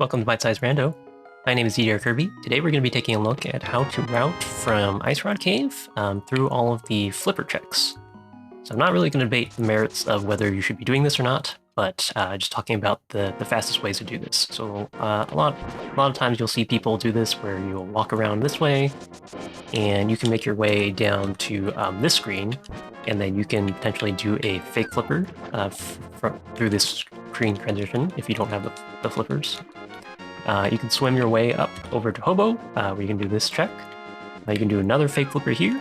welcome to Bite Size Rando. My name is DDR Kirby. Today we're going to be taking a look at how to route from Ice Rod Cave through all of the flipper checks. So I'm not really going to debate the merits of whether you should be doing this or not, but just talking about the fastest ways to do this. So a lot of times you'll see people do this where you'll walk around this way, and you can make your way down to this screen, and then you can potentially do a fake flipper through this screen transition if you don't have the flippers. You can swim your way up over to Hobo, where you can do this check. You can do another fake flipper here,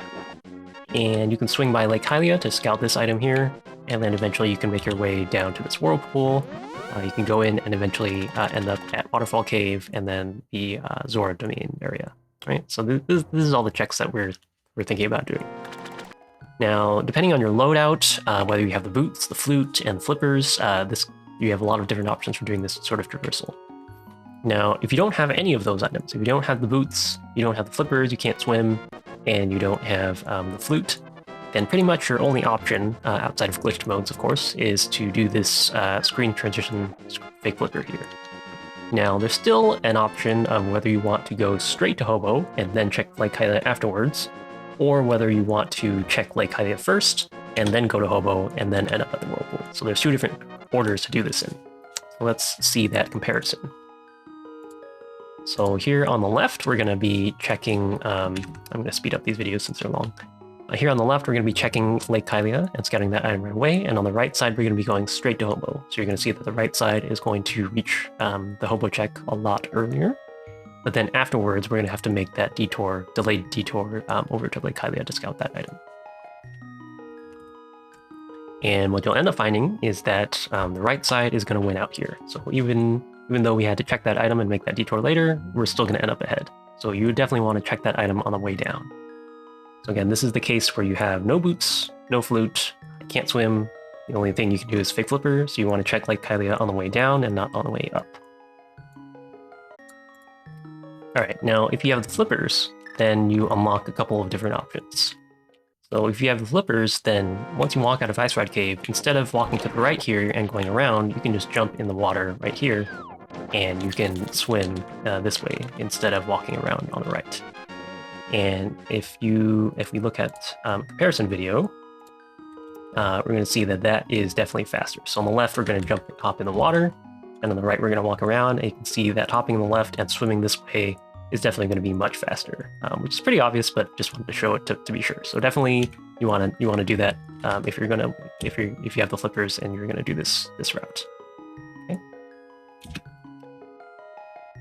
and you can swing by Lake Hylia to scout this item here, and then eventually you can make your way down to this whirlpool. You can go in and eventually end up at Waterfall Cave and then the Zora Domain area. Right, so this is all the checks that we're thinking about doing. Now, depending on your loadout, whether you have the boots, the flute, and the flippers, you have a lot of different options for doing this sort of traversal. Now, if you don't have any of those items, if you don't have the boots, you don't have the flippers, you can't swim, and you don't have the flute, then pretty much your only option, outside of glitched modes, of course, is to do this screen transition fake flipper here. Now, there's still an option of whether you want to go straight to Hobo and then check Lake Hylia afterwards, or whether you want to check Lake Hylia first and then go to Hobo and then end up at the whirlpool. So there's two different orders to do this in. So let's see that comparison. So here on the left, we're going to be checking, I'm going to speed up these videos since they're long. Here on the left, we're going to be checking Lake Hylia and scouting that item right away, and on the right side, we're going to be going straight to Hobo. So you're going to see that the right side is going to reach the Hobo check a lot earlier, but then afterwards, we're going to have to make that detour, delayed detour, over to Lake Hylia to scout that item. And what you'll end up finding is that the right side is going to win out here. So even though we had to check that item and make that detour later, we're still going to end up ahead. So you definitely want to check that item on the way down. So again, this is the case where you have no boots, no flute, can't swim. The only thing you can do is fake flipper, so you want to check Lake Hylia on the way down and not on the way up. Alright, now if you have the flippers, then you unlock a couple of different options. So if you have the flippers, then once you walk out of Ice Rod Cave, instead of walking to the right here and going around, you can just jump in the water right here, and you can swim this way instead of walking around on the right. And if we look at comparison video, we're going to see that that is definitely faster. So on the left, we're going to hop in the water, and on the right, we're going to walk around, and you can see that hopping on the left and swimming this way is definitely going to be much faster, which is pretty obvious, but just wanted to show it to be sure. So definitely you want to do that if you have the flippers and you're going to do this route. Okay.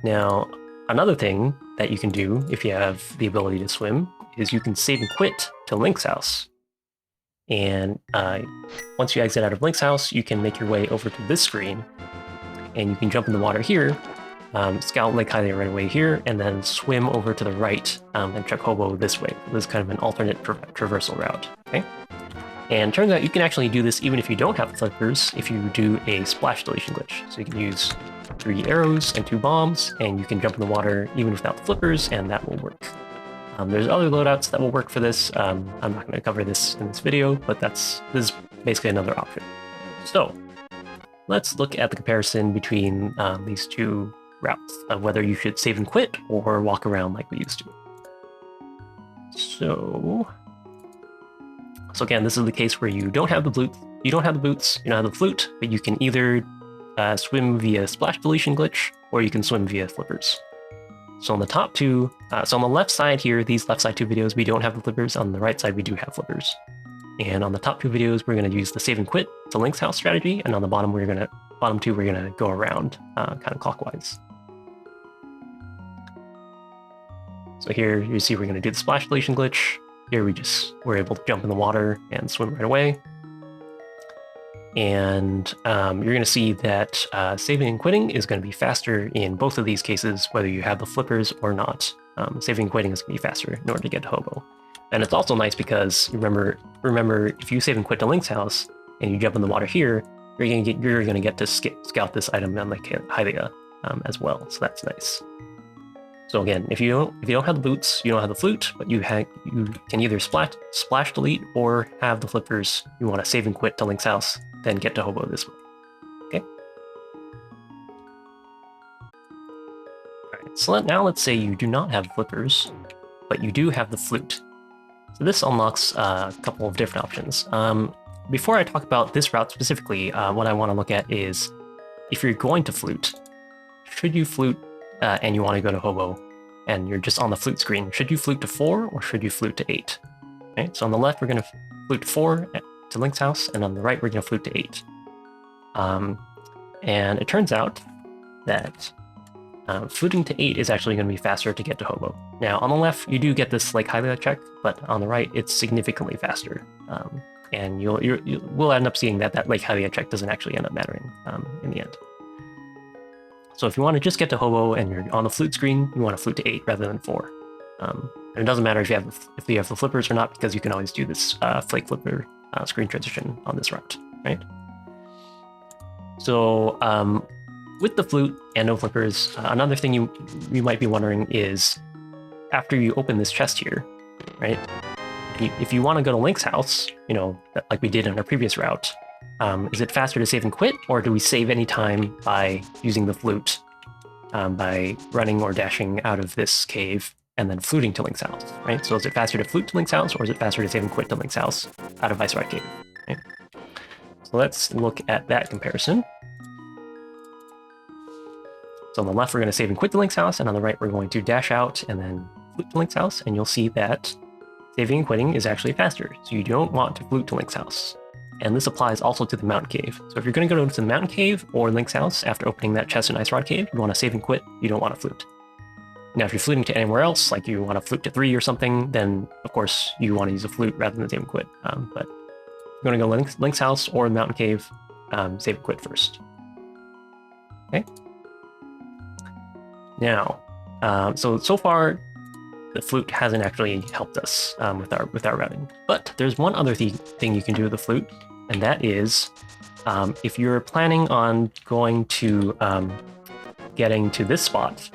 Now, another thing that you can do if you have the ability to swim is you can save and quit to Link's house. And once you exit out of Link's house, you can make your way over to this screen, and you can jump in the water here, scout Lake Hylia right away here, and then swim over to the right and check Hobo this way. This is kind of an alternate traversal route. Okay. And it turns out you can actually do this even if you don't have flippers if you do a splash deletion glitch. So you can use 3 arrows and 2 bombs, and you can jump in the water even without the flippers, and that will work. There's other loadouts that will work for this. I'm not going to cover this in this video, but this is basically another option. So let's look at the comparison between these two routes of whether you should save and quit or walk around like we used to. So again, this is the case where you don't have the boots, you don't have the flute, but you can either swim via splash deletion glitch, or you can swim via flippers. So on the top two, so on the left side here, these left side 2 videos, we don't have the flippers. On the right side, we do have flippers. And on the top 2 videos, we're going to use the save and quit to Link's house strategy, and on the bottom 2, we're going to go around kind of clockwise. So here you see we're going to do the splash deletion glitch. Here we're able to jump in the water and swim right away. And you're going to see that saving and quitting is going to be faster in both of these cases, whether you have the flippers or not. Saving and quitting is going to be faster in order to get to Hobo. And it's also nice because remember, if you save and quit to Link's house and you jump in the water here, you're going to get to scout this item on Lake Hylia as well. So that's nice. So again, if you don't have the boots, you don't have the flute, but you can either splash delete or have the flippers. You want to save and quit to Link's house, then get to Hobo this way. Okay. Alright, so now let's say you do not have flippers, but you do have the flute. So this unlocks a couple of different options. Before I talk about this route specifically, what I want to look at is if you're going to flute, should you flute and you want to go to hobo and you're just on the flute screen, should you flute to 4 or should you flute to 8? Okay, so on the left, we're going to flute to 4 to Link's house, and on the right, we're going to flute to 8. And it turns out that fluting to 8 is actually going to be faster to get to hobo. Now, on the left, you do get this Lake Hylia check, but on the right, it's significantly faster. And we'll end up seeing that Lake Hylia check doesn't actually end up mattering in the end. So if you want to just get to hobo and you're on the flute screen, you want to flute to 8 rather than 4. And it doesn't matter if you have the flippers or not, because you can always do this flake flipper screen transition on this route, right? So with the flute and no flippers, another thing you might be wondering is, after you open this chest here, right? If you want to go to Link's house, like we did in our previous route, is it faster to save and quit, or do we save any time by using the flute, by running or dashing out of this cave and then fluting to Link's house, right? So is it faster to flute to Link's house, or is it faster to save and quit to Link's house out of Ice Rod Cave? Right? So let's look at that comparison. So on the left, we're going to save and quit to Link's house, and on the right, we're going to dash out and then flute to Link's house, and you'll see that saving and quitting is actually faster. So you don't want to flute to Link's house. And this applies also to the mountain cave. So if you're going to go to the mountain cave or Link's house after opening that chest in Ice Rod Cave, you want to save and quit, you don't want to flute. Now, if you're fluting to anywhere else, like you want to flute to 3 or something, then of course you want to use a flute rather than save and quit. But if you're going to go Link's house or the mountain cave, save and quit first. Okay. Now, so far, the flute hasn't actually helped us with our routing. But there's one other thing you can do with the flute, and that is if you're planning on going to getting to this spot,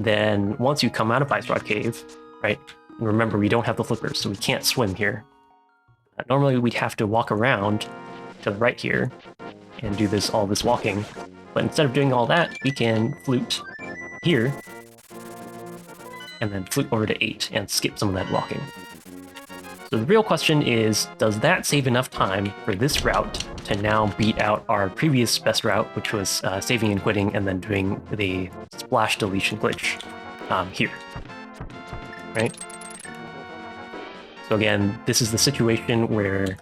then once you come out of Ice Rod Cave, right? Remember, we don't have the flippers, so we can't swim here. Normally, we'd have to walk around to the right here and do all this walking. But instead of doing all that, we can flute here and then flute over to 8 and skip some of that walking. So the real question is, does that save enough time for this route to now beat out our previous best route, which was saving and quitting and then doing the splash deletion glitch here, right? So again, this is the situation where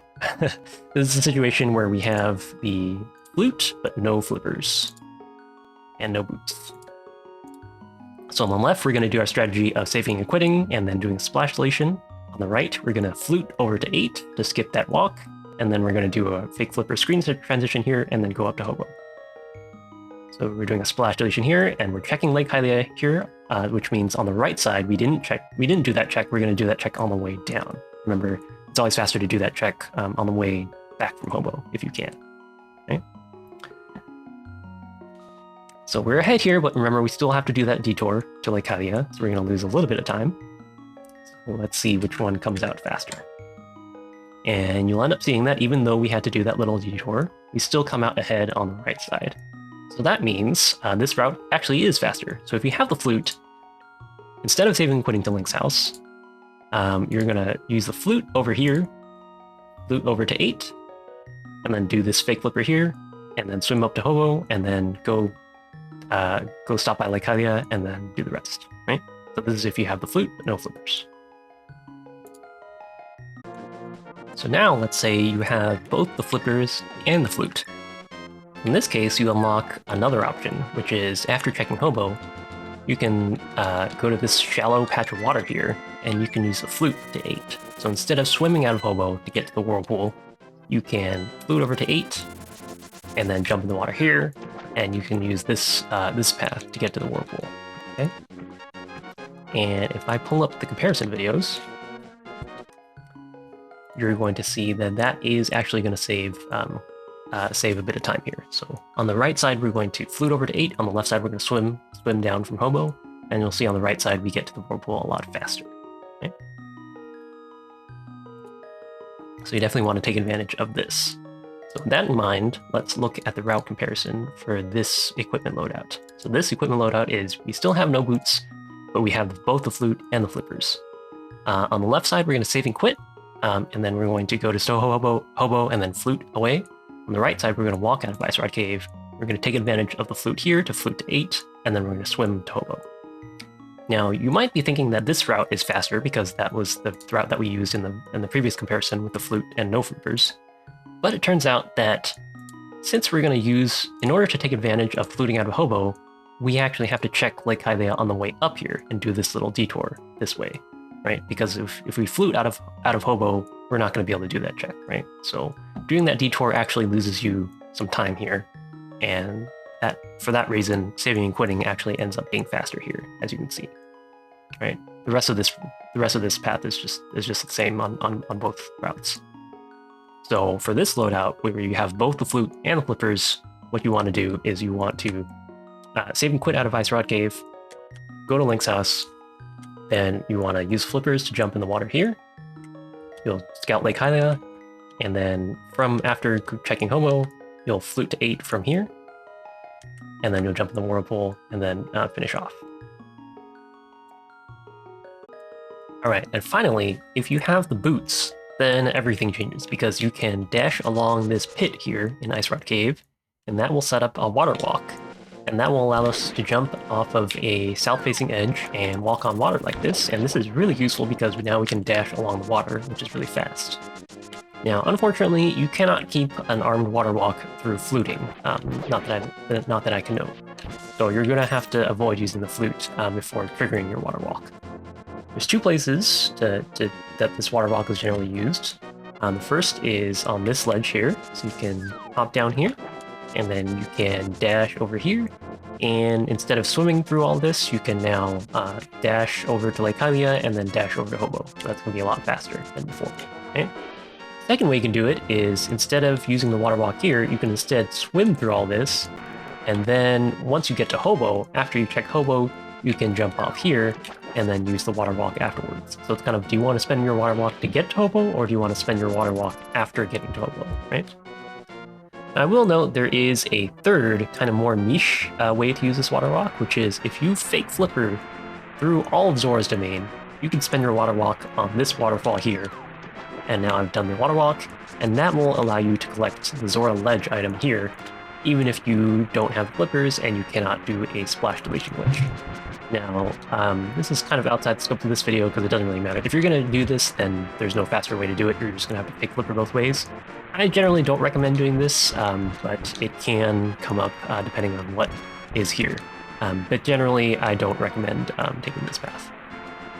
we have the flute, but no flippers and no boots. So on the left, we're going to do our strategy of saving and quitting and then doing splash deletion. On the right, we're going to flute over to 8 to skip that walk, and then we're going to do a fake flipper screen transition here and then go up to hobo. So we're doing a splash deletion here, and we're checking Lake Hylia here, which means on the right side, we didn't do that check. We're going to do that check on the way down. Remember, it's always faster to do that check on the way back from hobo if you can. Okay? So we're ahead here, but remember, we still have to do that detour to Lake Hylia, so we're going to lose a little bit of time. So let's see which one comes out faster. And you'll end up seeing that even though we had to do that little detour, we still come out ahead on the right side. So that means this route actually is faster. So if you have the flute, instead of saving and quitting to Link's house, you're going to use the flute over here, flute over to 8, and then do this fake flipper here, and then swim up to hobo, and then go stop by Lake Hylia, and then do the rest, right? So this is if you have the flute, but no flippers. So now let's say you have both the flippers and the flute. In this case, you unlock another option, which is after checking hobo, you can go to this shallow patch of water here, and you can use the flute to 8. So instead of swimming out of hobo to get to the whirlpool, you can flute over to 8, and then jump in the water here, and you can use this path to get to the whirlpool. Okay. And if I pull up the comparison videos, you're going to see that is actually going to save a bit of time here. So on the right side, we're going to flute over to 8. On the left side, we're going to swim down from hobo, and you'll see on the right side, we get to the whirlpool a lot faster. Okay? So you definitely want to take advantage of this. So with that in mind, let's look at the route comparison for this equipment loadout. So this equipment loadout is, we still have no boots, but we have both the flute and the flippers. On the left side, we're going to save and quit, and then we're going to go to stow hobo, and then flute away. On the right side, we're going to walk out of Ice Rod Cave. We're going to take advantage of the flute here to flute to 8, and then we're going to swim to hobo. Now, you might be thinking that this route is faster because that was the route that we used in the previous comparison with the flute and no flippers. But it turns out that since we're going to use, in order to take advantage of fluting out of hobo, we actually have to check Lake Hylia on the way up here and do this little detour this way, right? Because if we flute out of hobo, we're not going to be able to do that check, right? So doing that detour actually loses you some time here, and for that reason, saving and quitting actually ends up being faster here, as you can see, right? The rest of this path is just the same on both routes. So for this loadout, where you have both the flute and the flippers, what you want to do is you want to save and quit out of Ice Rod Cave, go to Link's house, then you want to use flippers to jump in the water here. You'll scout Lake Hylia, and then after checking hobo, you'll flute to 8 from here, and then you'll jump in the whirlpool and then finish off. All right, and finally, if you have the boots, then everything changes because you can dash along this pit here in Ice Rod Cave, and that will set up a water walk, and that will allow us to jump off of a south-facing edge and walk on water like this. And this is really useful because now we can dash along the water, which is really fast. Now, unfortunately, you cannot keep an armed water walk through fluting, not that I can know. So you're going to have to avoid using the flute before triggering your water walk. There's 2 places that this water walk is generally used. The first is on this ledge here, so you can hop down here, and then you can dash over here, and instead of swimming through all this, you can now dash over to Lake Hylia and then dash over to hobo. So that's going to be a lot faster than before. Okay? Second way you can do it is, instead of using the water walk here, you can instead swim through all this, and then once you get to hobo, after you check hobo, you can jump off here and then use the water walk afterwards. So it's kind of, do you want to spend your water walk to get to hobo, or do you want to spend your water walk after getting to hobo, right? I will note there is a third, kind of more niche way to use this water walk, which is if you fake flipper through all of Zora's domain, you can spend your water walk on this waterfall here. And now I've done the water walk, and that will allow you to collect the Zora ledge item here, even if you don't have flippers and you cannot do a splash deletion glitch. Now, this is kind of outside the scope of this video because it doesn't really matter. If you're going to do this, then there's no faster way to do it. You're just going to have to fake flipper both ways. I generally don't recommend doing this, but it can come up depending on what is here. But generally, I don't recommend taking this path.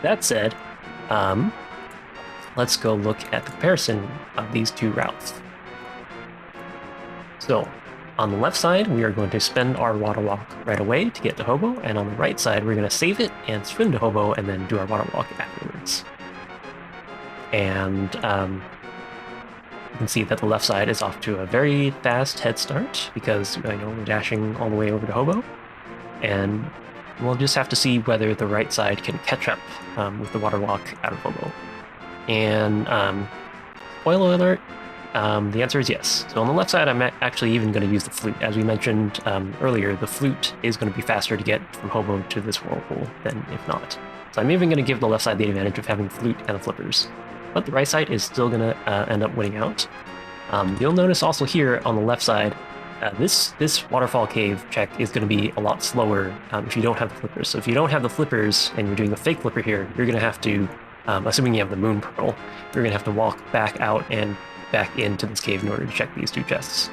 That said, let's go look at the comparison of these 2 routes. So, on the left side, we are going to spend our water walk right away to get to hobo, and on the right side, we're going to save it and swim to hobo and then do our water walk afterwards. And you can see that the left side is off to a very fast head start because we're dashing all the way over to hobo, and we'll just have to see whether the right side can catch up with the water walk out of hobo. And spoiler alert, the answer is yes. So on the left side, I'm actually even going to use the flute. As we mentioned earlier, the flute is going to be faster to get from hobo to this whirlpool than if not. So I'm even going to give the left side the advantage of having flute and the flippers. But the right side is still going to end up winning out. You'll notice also here on the left side, this waterfall cave check is going to be a lot slower if you don't have the flippers. So if you don't have the flippers and you're doing the fake flipper here, you're going to have to, assuming you have the moon pearl, you're going to have to walk back out and back into this cave in order to check these 2 chests.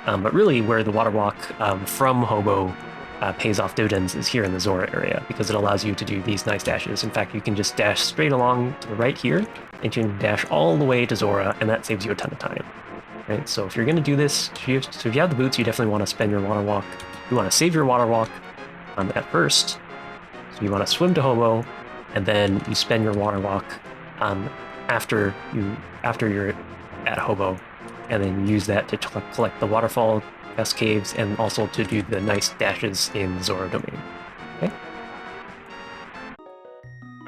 But really where the water walk from hobo pays off dividends is here in the Zora area, because it allows you to do these nice dashes. In fact, you can just dash straight along to the right here, and you can dash all the way to Zora, and that saves you a ton of time. Right? So if you're going to do this, if you have the boots, you definitely want to spend your water walk. You want to save your water walk at first. So you want to swim to hobo, and then you spend your water walk after you're at hobo, and then you use that to collect the waterfall quest caves and also to do the nice dashes in the Zora domain. Okay.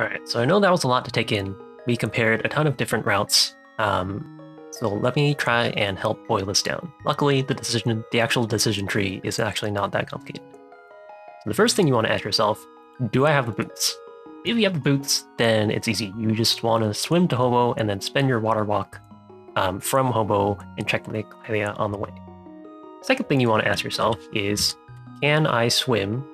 All right, so I know that was a lot to take in. We compared a ton of different routes, So let me try and help boil this down. Luckily, the actual decision tree is actually not that complicated. So the first thing you want to ask yourself, do I have the boots? If you have the boots, then it's easy. You just want to swim to Hobo and then spend your water walk from Hobo and check Lake Hylia on the way. Second thing you want to ask yourself is, can I swim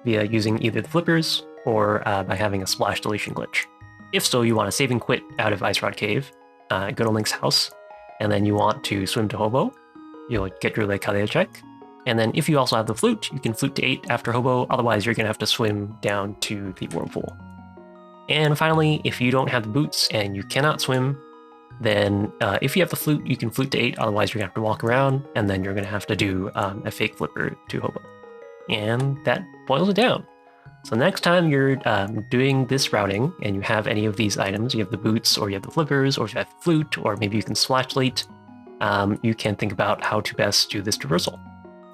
via using either the flippers or by having a splash deletion glitch? If so, you want to save and quit out of Ice Rod Cave, go to Link's house, and then you want to swim to Hobo. You'll get your Lake Hylia check. And then if you also have the flute, you can flute to 8 after Hobo, otherwise you're going to have to swim down to the whirlpool. And finally, if you don't have the boots and you cannot swim, then if you have the flute, you can flute to 8, otherwise you're going to have to walk around, and then you're going to have to do a fake flipper to Hobo. And that boils it down. So next time you're doing this routing and you have any of these items, you have the boots or you have the flippers or you have the flute or maybe you can splash delete, you can think about how to best do this traversal.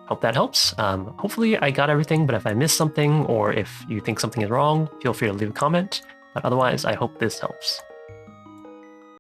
Hope that helps. Hopefully I got everything, but if I missed something or if you think something is wrong, feel free to leave a comment. But otherwise, I hope this helps.